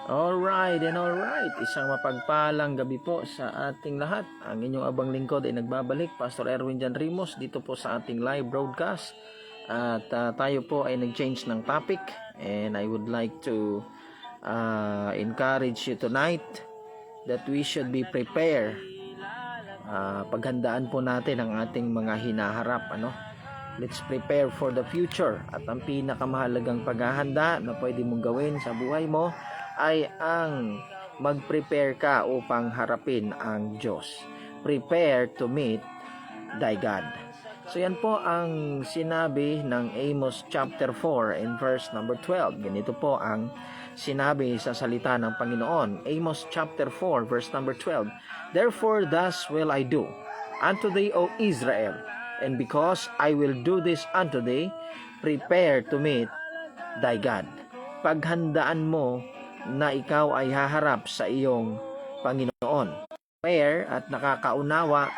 Alright and alright, isang mapagpalang gabi po sa ating lahat. Ang inyong abang lingkod ay nagbabalik, Pastor Erwin Jan Rimos, dito po sa ating live broadcast. At tayo po ay nag-change ng topic, and I would like to encourage you tonight that we should be prepared. Paghandaan po natin ang ating mga hinaharap. Let's prepare for the future. At ang pinakamahalagang paghahanda na pwede mong gawin sa buhay mo ay ang mag-prepare ka upang harapin ang Diyos. Prepare to meet thy God. So yan po ang sinabi ng Amos chapter 4 and verse number 12. Ganito po ang sinabi sa salita ng Panginoon. Amos chapter 4 verse number 12. Therefore thus will I do unto thee, O Israel, and because I will do this unto thee, prepare to meet thy God. Paghandaan mo na ikaw ay haharap sa iyong Panginoon. Prepare at nakakaunawa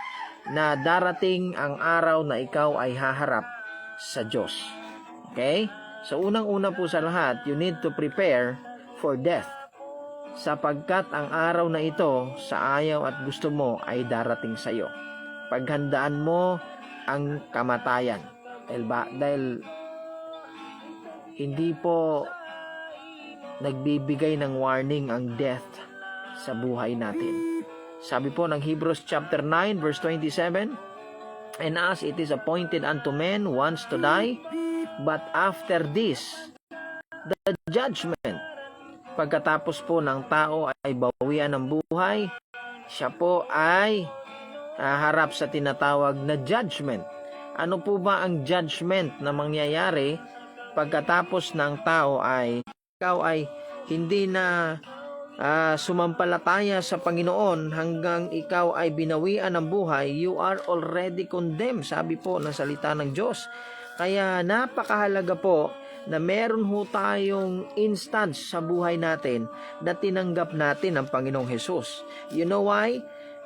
na darating ang araw na ikaw ay haharap sa Diyos. Okay? So unang-una po sa lahat, you need to prepare for death. Sapagkat ang araw na ito sa ayaw at gusto mo ay darating sa iyo. Paghandaan mo ang kamatayan. Dahil hindi po nagbibigay ng warning ang death sa buhay natin. Sabi po ng Hebrews chapter 9 verse 27, and as it is appointed unto men once to die, but after this the judgment. Pagkatapos po ng tao ay bawian ng buhay, siya po ay harap sa tinatawag na judgment. Ano po ba ang judgment na mangyayari pagkatapos ng tao ay ikaw ay hindi na sumampalataya sa Panginoon hanggang ikaw ay binawian ng buhay? You are already condemned, sabi po ng salita ng Diyos. Kaya napakahalaga po na meron ho tayong instance sa buhay natin na tinanggap natin ang Panginoong Hesus. You know why?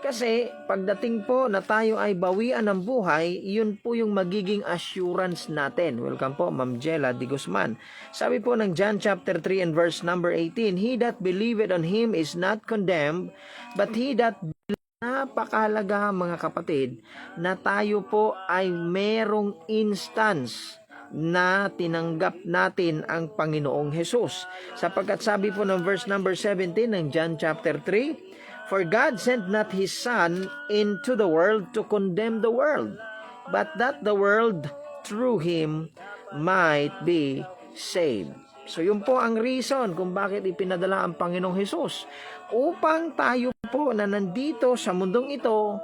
Kasi pagdating po na tayo ay bawian ng buhay, yun po yung magiging assurance natin. Welcome po, Ma'am Jella Di Guzman. Sabi po ng John chapter 3 and verse number 18, He that believeth on Him is not condemned, but he that napakahalaga mga kapatid na tayo po ay merong instance na tinanggap natin ang Panginoong Hesus. Sapagkat sabi po ng verse number 17 ng John chapter 3, For God sent not His Son into the world to condemn the world, but that the world through Him might be saved. So yun po ang reason kung bakit ipinadala ang Panginoong Hesus. Upang tayo po na nandito sa mundong ito,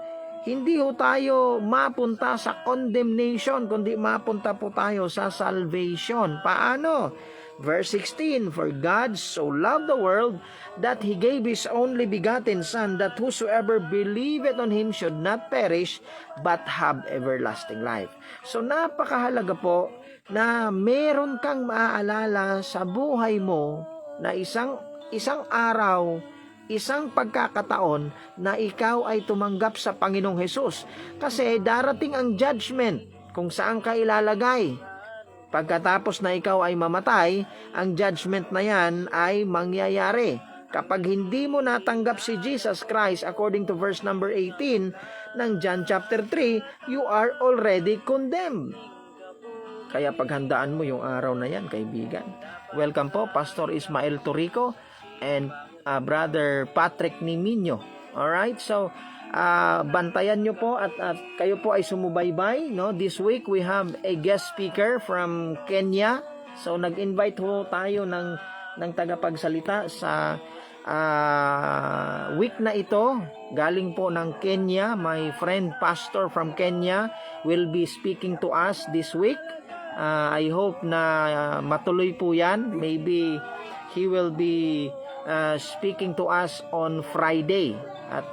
hindi ho tayo mapunta sa condemnation, kundi mapunta po tayo sa salvation. Paano? Verse 16, For God so loved the world that He gave His only begotten Son, that whosoever believeth on Him should not perish, but have everlasting life. So napakahalaga po na meron kang maaalala sa buhay mo na isang araw, isang pagkakataon na ikaw ay tumanggap sa Panginoong Hesus. Kasi darating ang judgment kung saan ka ilalagay. Pagkatapos na ikaw ay mamatay, ang judgment na yan ay mangyayari. Kapag hindi mo natanggap si Jesus Christ according to verse number 18 ng John chapter 3, you are already condemned. Kaya paghandaan mo yung araw na yan, kaibigan. Welcome po, Pastor Ismael Torico and Brother Patrick Niminyo. Alright, so bantayan nyo po at kayo po ay sumubaybay. This week we have a guest speaker from Kenya. So nag-invite ho tayo ng tagapagsalita sa week na ito. Galing po ng Kenya. My friend pastor from Kenya will be speaking to us this week. I hope na matuloy po yan. Maybe he will be speaking to us on Friday. At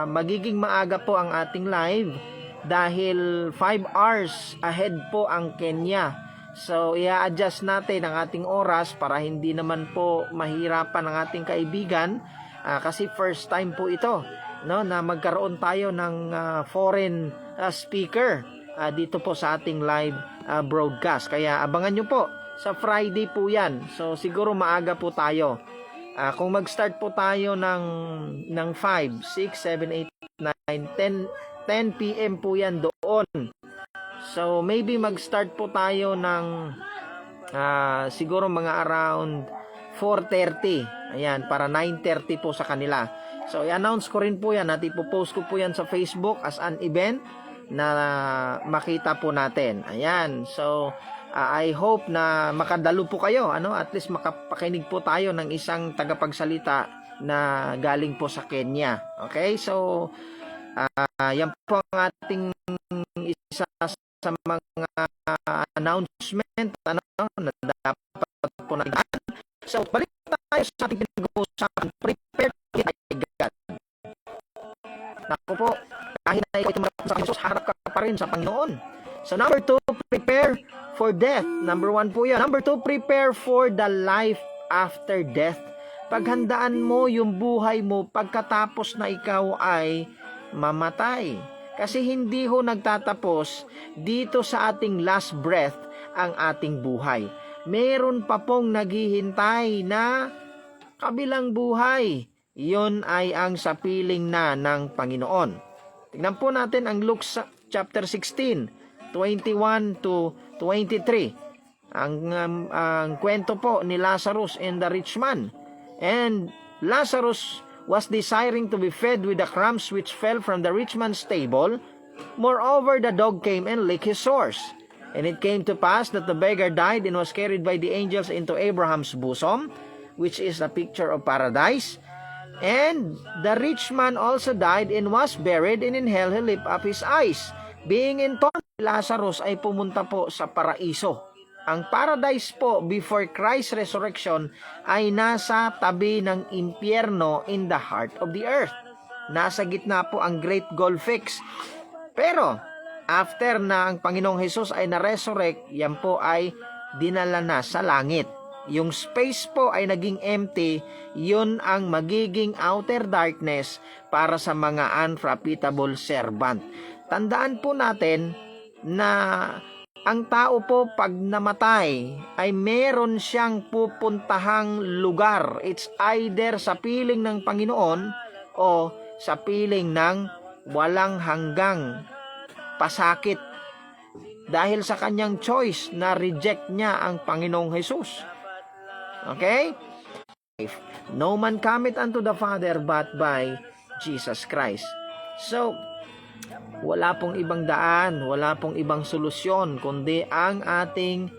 magiging maaga po ang ating live dahil 5 hours ahead po ang Kenya. So i-adjust natin ang ating oras para hindi naman po mahirapan ang ating kaibigan kasi first time po ito na magkaroon tayo ng foreign speaker dito po sa ating live broadcast. Kaya abangan nyo po sa Friday po yan. So siguro maaga po tayo. Kung mag-start po tayo ng 5, 6, 7, 8, 9, 10 p.m. po yan doon. So, maybe mag-start po tayo ng siguro mga around 4:30. Ayan, para 9:30 po sa kanila. So, i-announce ko rin po yan at ipopost ko po yan sa Facebook as an event na makita po natin. Ayan. So, I hope na makadalo po kayo. At least makapakinig po tayo ng isang tagapagsalita na galing po sa Kenya. Okay? So, yan po ang ating isa sa mga announcement na dapat po natin. So, balik tayo sa ating pinag-uusapan. Prepare to get by God. Naku po, kahit na ikaw tumarap sa Jesus, harap ka pa rin sa Panginoon. So, number 2, prepare for death. Number 1 po yan. Number 2, prepare for the life after death. Paghandaan mo yung buhay mo pagkatapos na ikaw ay mamatay. Kasi hindi ho nagtatapos dito sa ating last breath ang ating buhay. Meron pa pong naghihintay na kabilang buhay. Iyon ay ang sa piling na ng Panginoon. Tignan po natin ang Luke chapter 16, 21 to 23. Ang kwento po ni Lazarus and the rich man. And Lazarus was desiring to be fed with the crumbs which fell from the rich man's table. Moreover, the dog came and licked his sores. And it came to pass that the beggar died and was carried by the angels into Abraham's bosom, which is a picture of paradise. And the rich man also died and was buried, and in hell he lifted up his eyes. Being in torment, Lazarus ay pumunta po sa paraiso. Ang paradise po before Christ's resurrection ay nasa tabi ng impyerno in the heart of the earth. Nasa gitna po ang Great Gulf Fix. Pero after na ang Panginoong Hesus ay na-resurrect, yan po ay dinala na sa langit. Yung space po ay naging empty, yun ang magiging outer darkness para sa mga unprofitable servant. Tandaan po natin na ang tao po pag namatay ay meron siyang pupuntahang lugar. It's either sa piling ng Panginoon o sa piling ng walang hanggang pasakit. Dahil sa kanyang choice na reject niya ang Panginoong Hesus. Okay? No man cometh unto the Father but by Jesus Christ. So, wala pong ibang daan, wala pong ibang solusyon, kundi ang ating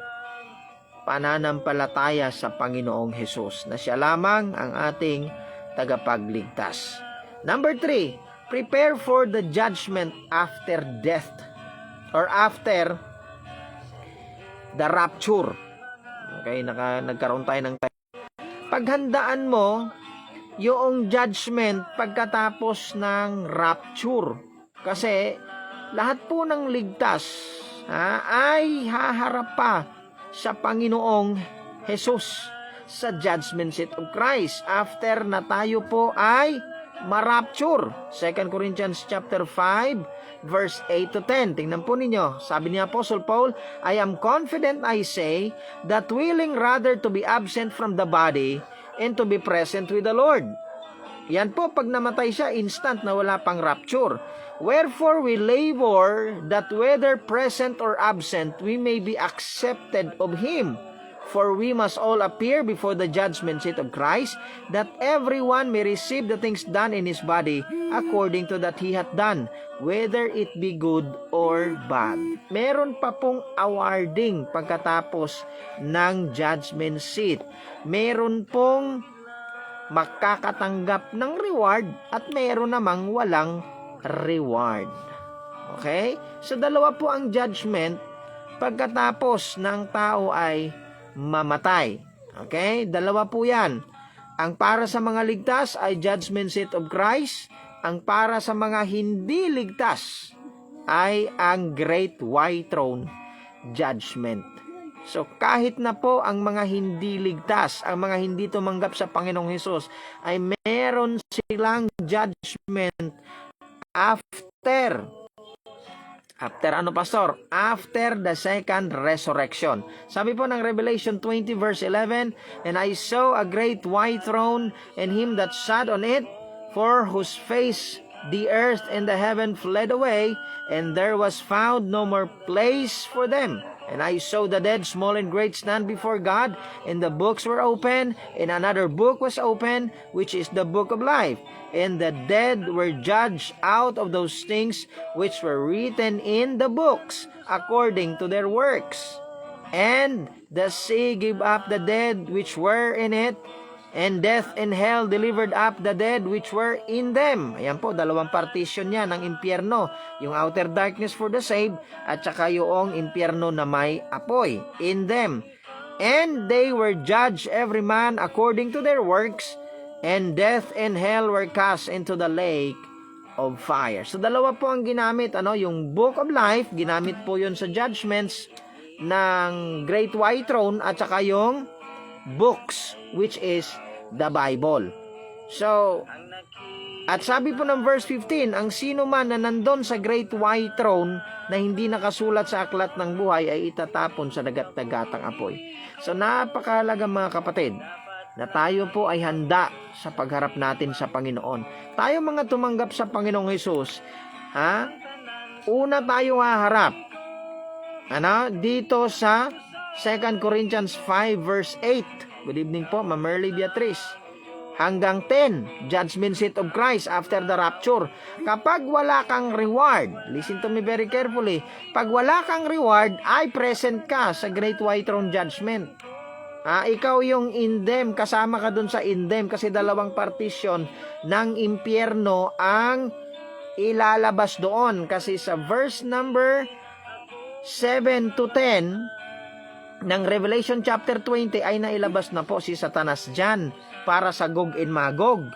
pananampalataya sa Panginoong Hesus, na siya lamang ang ating tagapagligtas. Number 3, prepare for the judgment after death or after the rapture. Okay, nagkaroon tayo ng time. Paghandaan mo yung judgment pagkatapos ng rapture. Kasi lahat po ng ligtas ay haharap pa sa Panginoong Hesus sa judgment seat of Christ after na tayo po ay marapture. 2 Corinthians chapter 5 verse 8 to 10. Tingnan po ninyo. Sabi ni Apostle Paul, I am confident, I say, that willing rather to be absent from the body and to be present with the Lord. Yan po, pag namatay siya, instant na wala pang rapture. Wherefore we labor that whether present or absent, we may be accepted of Him. For we must all appear before the judgment seat of Christ, that everyone may receive the things done in his body according to that he hath done, whether it be good or bad. Meron pa pong awarding pagkatapos ng judgment seat. Meron pong makakatanggap ng reward at meron namang walang reward. Okay? So, dalawa po ang judgment pagkatapos ng tao ay mamatay. Okay? Dalawa po yan. Ang para sa mga ligtas ay judgment seat of Christ. Ang para sa mga hindi ligtas ay ang great white throne judgment. So, kahit na po ang mga hindi ligtas, ang mga hindi tumanggap sa Panginoong Hesus, ay meron silang judgment after After ano, pastor? After the second resurrection. Sabi po ng Revelation 20 verse 11, "And I saw a great white throne, and him that sat on it, for whose face the earth and the heaven fled away, and there was found no more place for them. And I saw the dead, small and great, stand before God, and the books were open, and another book was open, which is the book of life. And the dead were judged out of those things which were written in the books, according to their works. And the sea gave up the dead which were in it, and death and hell delivered up the dead which were in them." Ayan po, dalawang partition niya ng impyerno. Yung outer darkness for the saved, at saka yung impyerno na may apoy, in them. "And they were judged every man according to their works, and death and hell were cast into the lake of fire." So dalawa po ang ginamit, yung book of life, ginamit po yun sa judgments ng Great White Throne, at saka yung books, which is the Bible. So, at sabi po ng verse 15, "Ang sino man na nandun sa Great White Throne na hindi nakasulat sa aklat ng buhay ay itatapon sa dagat-dagatang apoy." So, napakahalaga mga kapatid, na tayo po ay handa sa pagharap natin sa Panginoon. Tayo mga tumanggap sa Panginoong Hesus, una tayo haharap, dito sa 2 Corinthians 5 verse 8. Good evening po, Ma'am Merly Beatrice. Hanggang 10, judgment seat of Christ after the rapture. Kapag wala kang reward, listen to me very carefully, pag wala kang reward, ay present ka sa Great White Throne Judgment. Ikaw yung indem, kasama ka dun sa indem, kasi dalawang partition ng impyerno ang ilalabas doon. Kasi sa verse number 7 to 10, ng Revelation chapter 20 ay nailabas na po si Satanas dyan para sa Gog and Magog.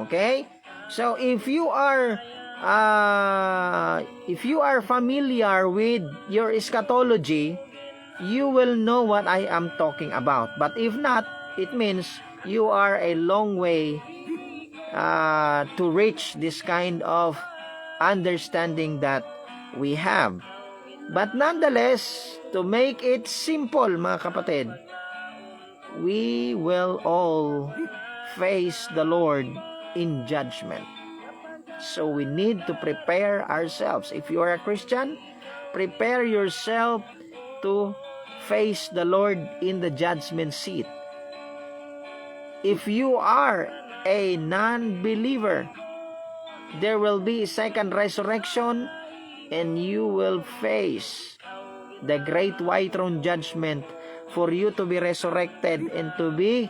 Okay? So if you are familiar with your eschatology, you will know what I am talking about. But if not, it means you are a long way to reach this kind of understanding that we have. But nonetheless, to make it simple, mga kapatid, we will all face the Lord in judgment. So we need to prepare ourselves. If you are a Christian, prepare yourself to face the Lord in the judgment seat. If you are a non-believer, there will be a second resurrection, and you will face the Great White Throne Judgment for you to be resurrected and to be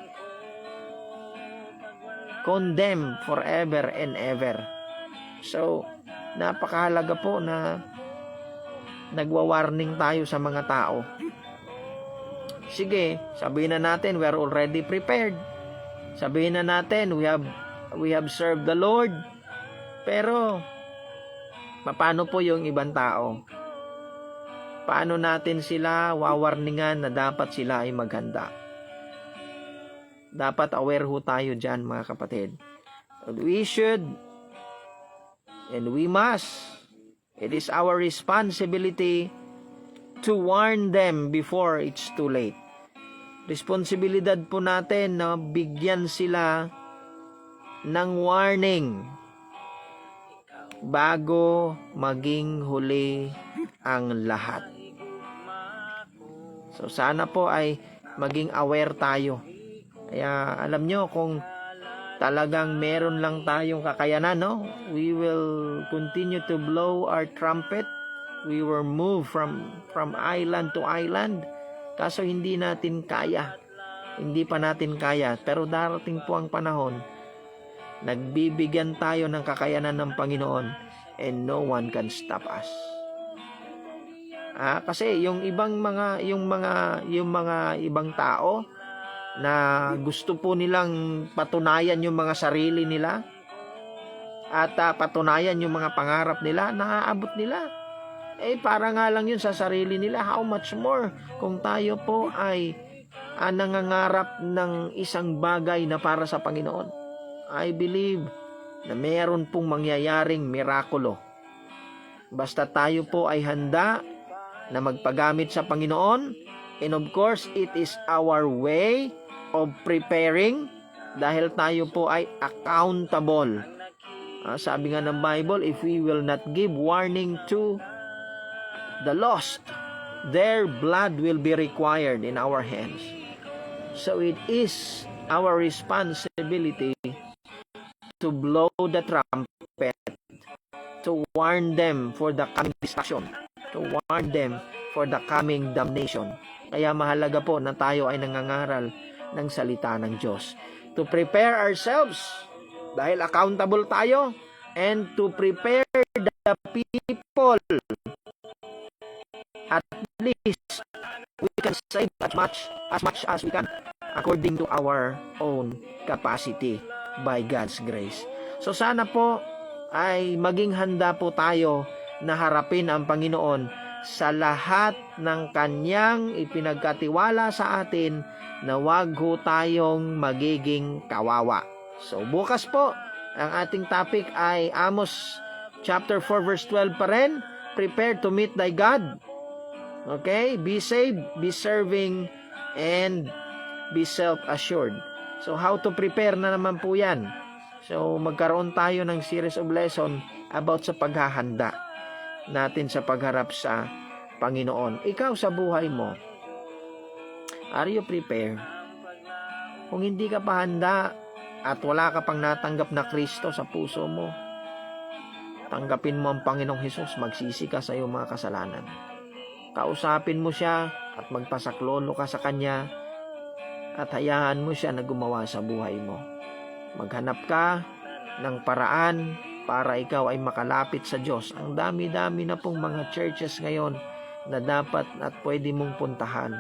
condemned forever and ever. So, napakahalaga po na nagwa-warning tayo sa mga tao. Sige, sabihin na natin we are already prepared. Sabihin na natin we have served the Lord. Pero paano po yung ibang tao? Paano natin sila wawarningan na dapat sila ay maghanda? Dapat aware ho tayo dyan, mga kapatid. We should and we must. It is our responsibility to warn them before it's too late. Responsibilidad po natin na bigyan sila ng warning bago maging huli ang lahat. So sana po ay maging aware tayo. Kaya alam nyo, kung talagang meron lang tayong kakayanan, we will continue to blow our trumpet. We will move from island to island. Kaso hindi natin kaya. Hindi pa natin kaya. Pero darating po ang panahon, nagbibigyan tayo ng kakayanan ng Panginoon, and no one can stop us. Kasi yung mga ibang tao na gusto po nilang patunayan yung mga sarili nila at patunayan yung mga pangarap nila, naaabot nila. Para nga lang yun sa sarili nila. How much more kung tayo po ay nangangarap ng isang bagay na para sa Panginoon. I believe na meron pong mangyayaring mirakulo Basta tayo po ay handa na magpagamit sa Panginoon. And of course, it is our way of preparing dahil tayo po ay accountable. Sabi nga ng Bible, if we will not give warning to the lost, their blood will be required in our hands. So it is our responsibility to blow the trumpet, to warn them for the coming destruction, to warn them for the coming damnation. Kaya mahalaga po na tayo ay nangangaral ng salita ng Diyos. To prepare ourselves, dahil accountable tayo, and to prepare the people. At least, we can save as much as we can according to our own capacity by God's grace. So sana po ay maging handa po tayo na harapin ang Panginoon sa lahat ng Kanyang ipinagkatiwala sa atin na wag ho tayong magiging kawawa. So bukas po, ang ating topic ay Amos chapter 4 verse 12 pa rin. Prepare to meet thy God. Okay? Be saved, be serving, and be self-assured. So how to prepare na naman po yan. So magkaroon tayo ng series of lesson about sa paghahanda natin sa pagharap sa Panginoon. Ikaw sa buhay mo, are you prepared? Kung hindi ka pa handa at wala ka pang natanggap na Kristo sa puso mo, tanggapin mo ang Panginoong Hesus, magsisi ka sa iyong mga kasalanan. Kausapin mo siya at magpasaklolo ka sa Kanya at hayaan mo siya na gumawa sa buhay mo. Maghanap ka ng paraan para ikaw ay makalapit sa Diyos. Ang dami-dami na pong mga churches ngayon na dapat at pwede mong puntahan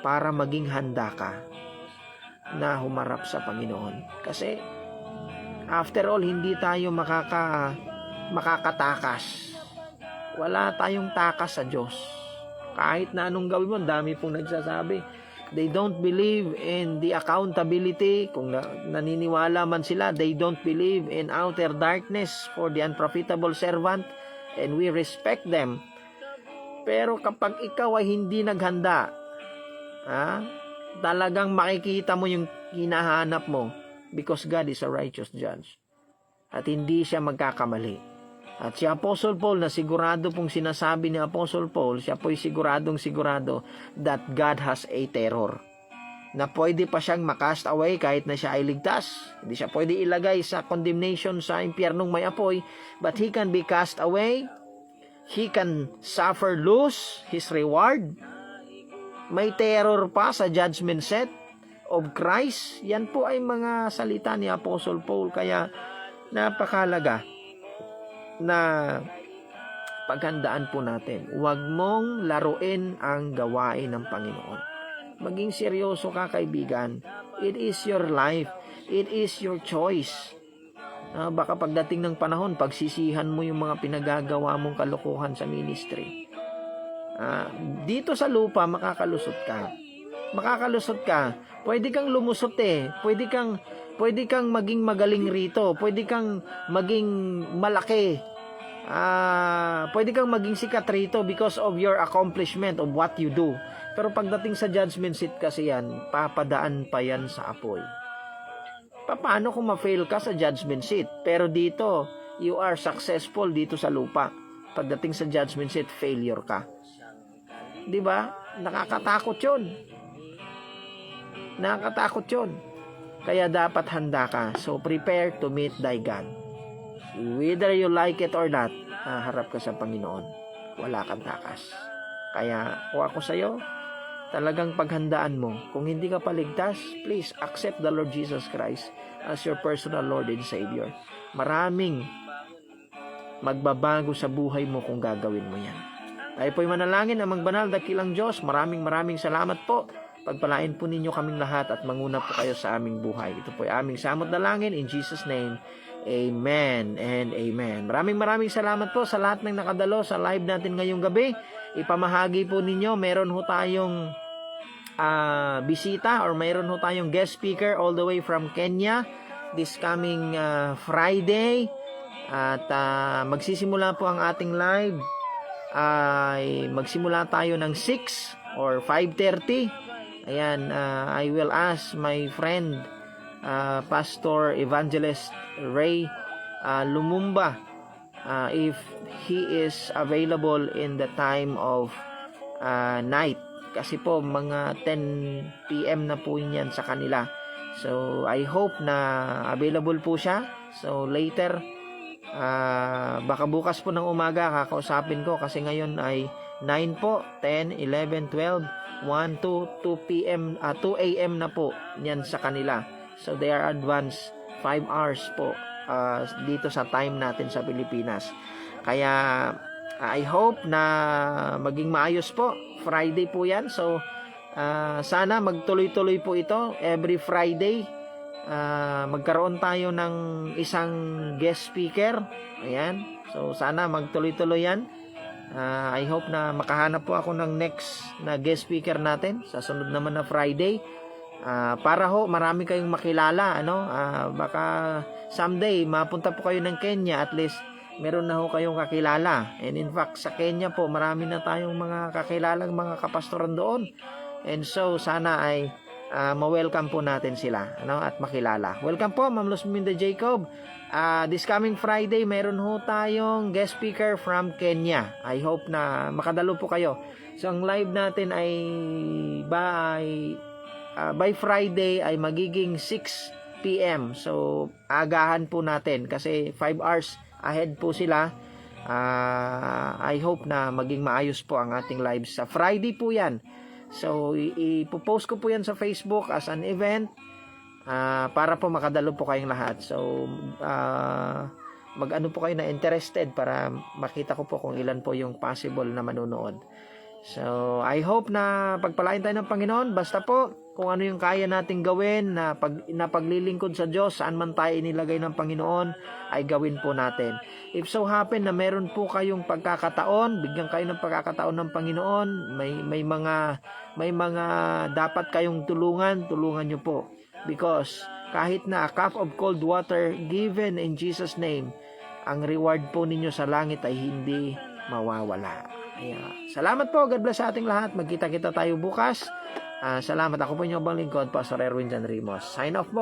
para maging handa ka na humarap sa Panginoon. Kasi after all, hindi tayo makakatakas. Wala tayong takas sa Diyos. Kahit na anong gawin mo, dami pong nagsasabi. They don't believe in the accountability. Kung naniniwala man sila, they don't believe in outer darkness for the unprofitable servant. And we respect them. Pero kapag ikaw ay hindi naghanda, talagang makikita mo yung hinahanap mo because God is a righteous judge. At hindi siya magkakamali. At si Apostle Paul, na sigurado pong sinasabi ni Apostle Paul, siya po'y sigurado that God has a terror. Na pwede pa siyang makast away kahit na siya ay ligtas. Hindi siya pwede ilagay sa condemnation sa impyernong may apoy, but he can be cast away. He can suffer lose his reward. May terror pa sa judgment seat of Christ. Yan po ay mga salita ni Apostle Paul. Kaya napakahalaga na paghandaan po natin. Huwag mong laruin ang gawain ng Panginoon. Maging seryoso ka, kaibigan. It is your life. It is your choice. Baka pagdating ng panahon, pagsisihan mo yung mga pinagagawa mong kalokohan sa ministry. Dito sa lupa, makakalusot ka. Pwede kang lumusot Pwede kang maging magaling rito. Pwede kang maging malaki. Pwede kang maging sikat rito because of your accomplishment of what you do. Pero pagdating sa judgment seat kasi yan, papadaan pa yan sa apoy. Paano kung ma-fail ka sa judgment seat? Pero dito, you are successful dito sa lupa. Pagdating sa judgment seat, failure ka. Diba? Nakakatakot yun. Kaya dapat handa ka. So prepare to meet thy God. Whether you like it or not, harap ka sa Panginoon. Wala kang takas. Kaya kung ako sa'yo, talagang paghandaan mo. Kung hindi ka paligtas, please accept the Lord Jesus Christ as your personal Lord and Savior. Maraming magbabago sa buhay mo kung gagawin mo yan. Tayo po'y manalangin, amang banal, dakilang Diyos. Maraming salamat po. Pagpalain po ninyo kaming lahat at manguna po kayo sa aming buhay. Ito po ay aming samot dalangin in Jesus' name. Amen and amen. Maraming salamat po sa lahat ng nakadalo sa live natin ngayong gabi. Ipamahagi po ninyo, meron ho tayong bisita or meron ho tayong guest speaker all the way from Kenya this coming Friday. At magsisimula po ang ating live ay magsimula tayo ng 6 or 5:30. Ayan, I will ask my friend Pastor Evangelist Ray Lumumba if he is available in the time of night. Kasi po mga 10 PM na po yan sa kanila. So I hope na available po siya. So later, baka bukas po ng umaga kakausapin ko kasi ngayon ay 9 po, 10, 11, 12, 1, 2, 2 PM, 2 AM na po yan sa kanila. So they are advanced 5 hours po dito sa time natin sa Pilipinas. Kaya I hope na maging maayos po. Friday po yan. So sana magtuloy-tuloy po ito. Every Friday magkaroon tayo ng isang guest speaker. Ayan. So sana magtuloy-tuloy yan. I hope na makahanap po ako ng next na guest speaker natin sa sunod naman na Friday. Para ho marami kayong makilala, ano? Baka someday mapunta po kayo ng Kenya, at least meron na ho kayong kakilala. And in fact, sa Kenya po marami na tayong mga kakilalang mga kapastoran doon. And so sana ay ma-welcome po natin sila, ano, at makilala. Welcome po, Ma'am Luzminda Jacob. This coming Friday, meron ho tayong guest speaker from Kenya. I hope na makadalo po kayo. So ang live natin ay by Friday ay magiging 6 PM. So agahan po natin kasi 5 hours ahead po sila. I hope na maging maayos po ang ating live sa Friday po yan. So ipopost ko po yan sa Facebook as an event para po makadalo po kayong lahat. So mag-ano po kayo na interested para makita ko po kung ilan po yung possible na manonood. So I hope na pagpalain tayo ng Panginoon. Basta po kung ano yung kaya nating gawin na paglilingkod sa Diyos, saan man tayo inilagay ng Panginoon, ay gawin po natin. If so happen na meron po kayong pagkakataon, bigyan kayo ng pagkakataon ng Panginoon, may mga dapat kayong tulungan nyo po. Because kahit na a cup of cold water given in Jesus' name, ang reward po ninyo sa langit ay hindi mawawala. Ayan. Salamat po. God bless sa ating lahat. Magkita-kita tayo bukas. Salamat. Ako po inyong lingkod, Pastor Erwin Jan Rimos. Sign off po.